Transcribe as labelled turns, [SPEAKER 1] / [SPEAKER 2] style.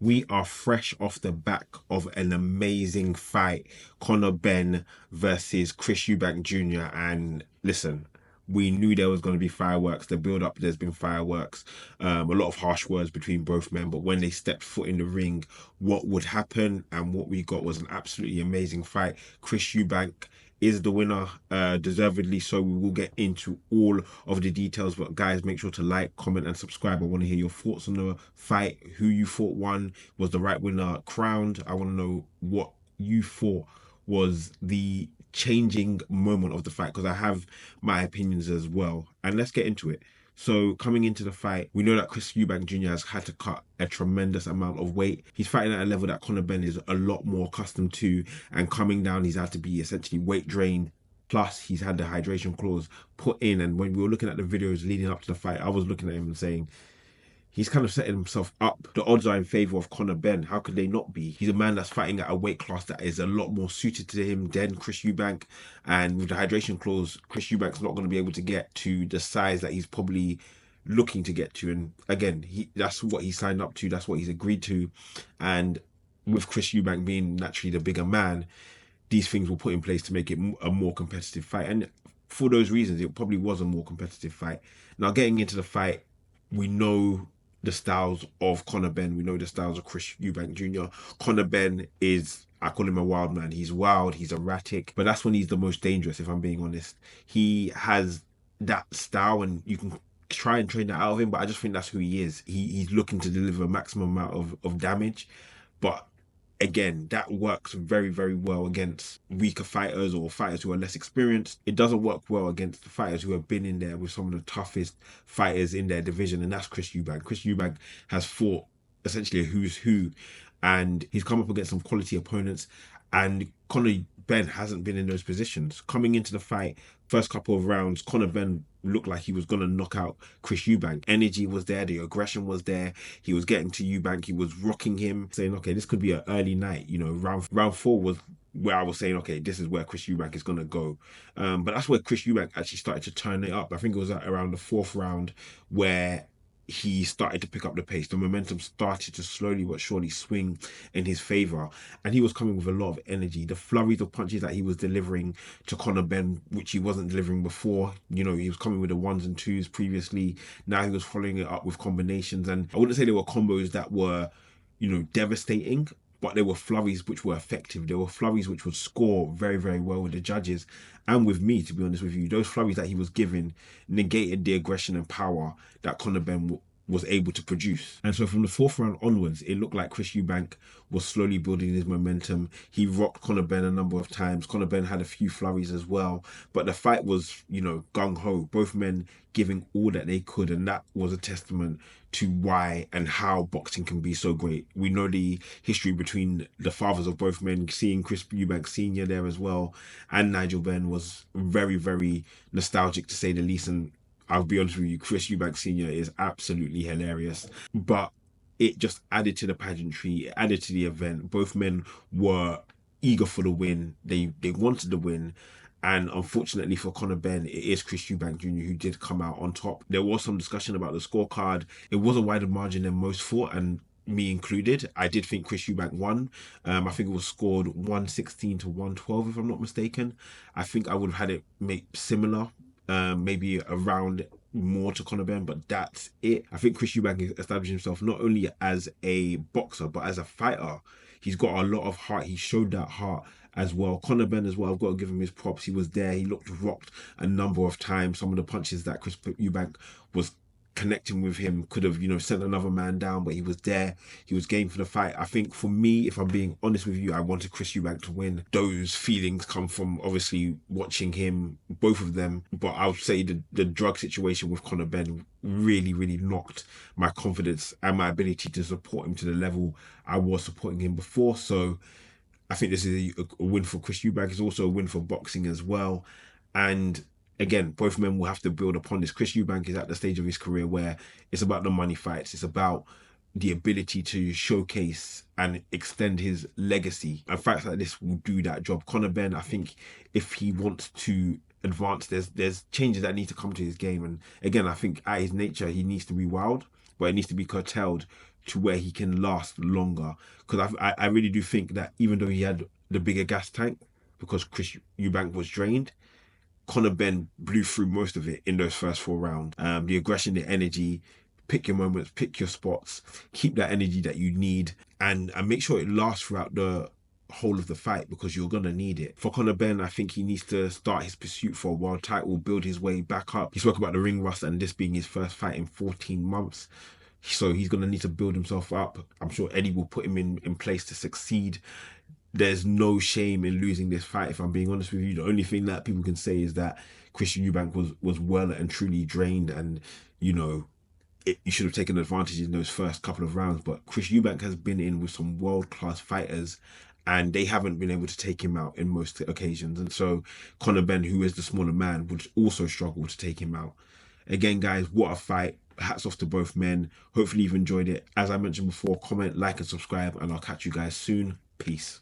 [SPEAKER 1] We are fresh off the back of an amazing fight. Conor Benn versus Chris Eubank Jr. And listen, we knew there was going to be fireworks. The build up, there's been fireworks. A lot of harsh words between both men. But when they stepped foot in the ring, what would happen and what we got was an absolutely amazing fight. Chris Eubank is the winner, deservedly so. We will get into all of the details, but guys, make sure to like, comment, and subscribe. I want to hear your thoughts on the fight, who you thought won, was the right winner crowned. I want to know what you thought was the changing moment of the fight, because I have my opinions as well. And let's get into it. So coming into the fight, we know that Chris Eubank Jr. has had to cut a tremendous amount of weight. He's fighting at a level that Conor Benn is a lot more accustomed to, and coming down, he's had to be essentially weight drained. Plus, he's had the hydration clause put in, and when we were looking at the videos leading up to the fight, I was looking at him and saying, he's kind of setting himself up. The odds are in favour of Conor Benn. How could they not be? He's a man that's fighting at a weight class that is a lot more suited to him than Chris Eubank. And with the hydration clause, Chris Eubank's not going to be able to get to the size that he's probably looking to get to. And again, that's what he signed up to. That's what he's agreed to. And with Chris Eubank being naturally the bigger man, these things were put in place to make it a more competitive fight. And for those reasons, it probably was a more competitive fight. Now, getting into the fight, we know the styles of Conor Benn. We know the styles of Chris Eubank Jr. Conor Benn is, I call him a wild man. He's wild, he's erratic, but that's when he's the most dangerous, if I'm being honest. He has that style and you can try and train that out of him, but I just think that's who he is. He's looking to deliver a maximum amount of damage, but again, that works very, very well against weaker fighters or fighters who are less experienced. It doesn't work well against the fighters who have been in there with some of the toughest fighters in their division, and that's Chris Eubank. Chris Eubank has fought essentially a who's who, and he's come up against some quality opponents, and Conor Benn hasn't been in those positions. Coming into the fight, first couple of rounds, Conor Benn looked like he was going to knock out Chris Eubank. Energy was there, the aggression was there. He was getting to Eubank, he was rocking him, saying, okay, this could be an early night. You know, round four was where I was saying, okay, this is where Chris Eubank is going to go. But that's where Chris Eubank actually started to turn it up. I think it was at around the fourth round where he started to pick up the pace. The momentum started to slowly but surely swing in his favour. And he was coming with a lot of energy. The flurries of punches that he was delivering to Conor Benn, which he wasn't delivering before. You know, he was coming with the ones and twos previously. Now he was following it up with combinations. And I wouldn't say they were combos that were, you know, devastating, but there were flurries which were effective. There were flurries which would score very, very well with the judges and with me, to be honest with you. Those flurries that he was giving negated the aggression and power that Conor Benn was able to produce. And so from the fourth round onwards, it looked like Chris Eubank was slowly building his momentum. He rocked Conor Benn a number of times. Conor Benn had a few flurries as well, but the fight was, you know, gung-ho. Both men giving all that they could, and that was a testament to why and how boxing can be so great. We know the history between the fathers of both men. Seeing Chris Eubank Sr. there as well and Nigel Benn was very, very nostalgic, to say the least. And I'll be honest with you, Chris Eubank Sr. is absolutely hilarious. But it just added to the pageantry, it added to the event. Both men were eager for the win. They wanted the win. And unfortunately for Conor Benn, it is Chris Eubank Jr. who did come out on top. There was some discussion about the scorecard. It was a wider margin than most thought, and me included. I did think Chris Eubank won. I think it was scored 116 to 112, if I'm not mistaken. I think I would have had it make similar, maybe around more to Conor Benn, but that's it. I think Chris Eubank established himself not only as a boxer, but as a fighter. He's got a lot of heart. He showed that heart as well. Conor Benn as well, I've got to give him his props. He was there. He looked rocked a number of times. Some of the punches that Chris Eubank was connecting with him could have, you know, sent another man down, but he was there. He was game for the fight. I think for me, if I'm being honest with you, I wanted Chris Eubank to win. Those feelings come from obviously watching him, both of them. But I would say the drug situation with Conor Benn really, really knocked my confidence and my ability to support him to the level I was supporting him before. So I think this is a win for Chris Eubank. It's also a win for boxing as well. And again, both men will have to build upon this. Chris Eubank is at the stage of his career where it's about the money fights. It's about the ability to showcase and extend his legacy. And fights like this will do that job. Conor Benn, I think if he wants to advance, there's changes that need to come to his game. And again, I think at his nature, he needs to be wild, but it needs to be curtailed to where he can last longer. Because I really do think that even though he had the bigger gas tank, because Chris Eubank was drained, Conor Benn blew through most of it in those first 4 rounds. The aggression, the energy, pick your moments, pick your spots, keep that energy that you need, and make sure it lasts throughout the whole of the fight, because you're gonna need it. For Conor Benn, I think he needs to start his pursuit for a world title, build his way back up. He spoke about the ring rust and this being his first fight in 14 months. So he's going to need to build himself up. I'm sure Eddie will put him in place to succeed. There's no shame in losing this fight, if I'm being honest with you. The only thing that people can say is that Christian Eubank was well and truly drained, and you know, you should have taken advantage in those first couple of rounds. But Chris Eubank has been in with some world-class fighters, and they haven't been able to take him out in most occasions. And so Conor Benn, who is the smaller man, would also struggle to take him out. Again, guys, what a fight. Hats off to both men. Hopefully you've enjoyed it. As I mentioned before, comment, like, and subscribe, and I'll catch you guys soon. Peace.